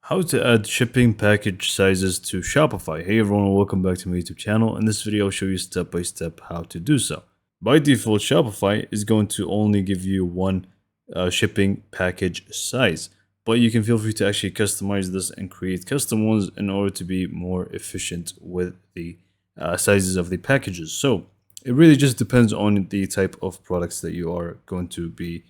How to add shipping package sizes to Shopify. Hey everyone, welcome back to my YouTube channel. In this video, I'll show you step by step how to do so. By default, Shopify is going to only give you one shipping package size, but you can feel free to actually customize this and create custom ones in order to be more efficient with the sizes of the packages. So it really just depends on the type of products that you are going to be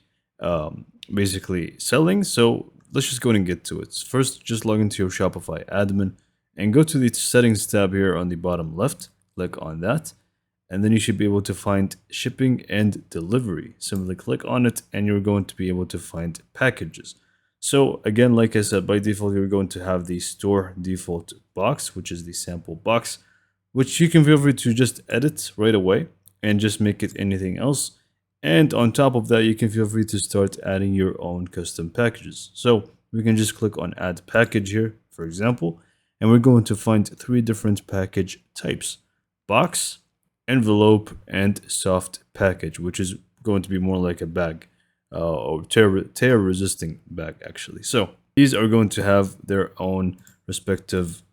basically selling. So let's just go ahead and get to it. First, just log into your Shopify admin and go to the settings tab here on the bottom left. Click on that. And then you should be able to find shipping and delivery. Simply click on it and you're going to be able to find packages. So again, like I said, by default, you're going to have the store default box, which is the sample box, which you can feel free to just edit right away and just make it anything else. And on top of that, you can feel free to start adding your own custom packages. So we can just click on add package here, for example, and we're going to find three different package types: box, envelope, and soft package, which is going to be more like a bag or tear resisting bag actually. So these are going to have their own respective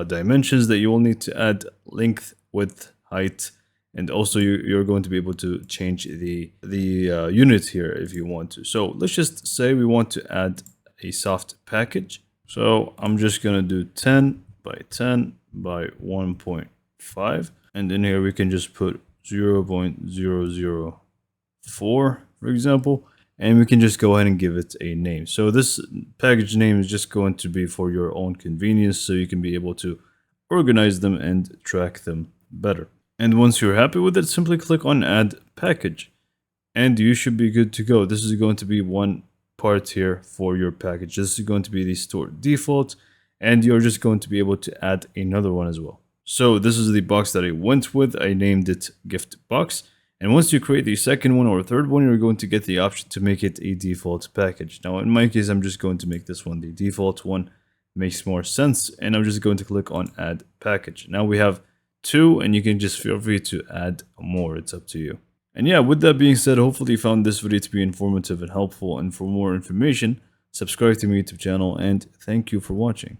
dimensions that you will need to add: length, width, height. And also you're going to be able to change the unit here if you want to. So let's just say we want to add a soft package. So I'm just going to do 10 by 10 by 1.5. And in here we can just put 0.004, for example. And we can just go ahead and give it a name. So this package name is just going to be for your own convenience, so you can be able to organize them and track them better. And once you're happy with it, simply click on add package and you should be good to go. This is going to be one part here for your package. This is going to be the store default, and you're just going to be able to add another one as well. So this is the box that I went with. I named it gift box. And once you create the second one or third one, you're going to get the option to make it a default package. Now, in my case, I'm just going to make this one the default one. Makes more sense. And I'm just going to click on add package. Now we have two, and you can just feel free to add more. It's up to you. And yeah, with that being said, hopefully you found this video to be informative and helpful. And for more information, subscribe to my YouTube channel, and thank you for watching.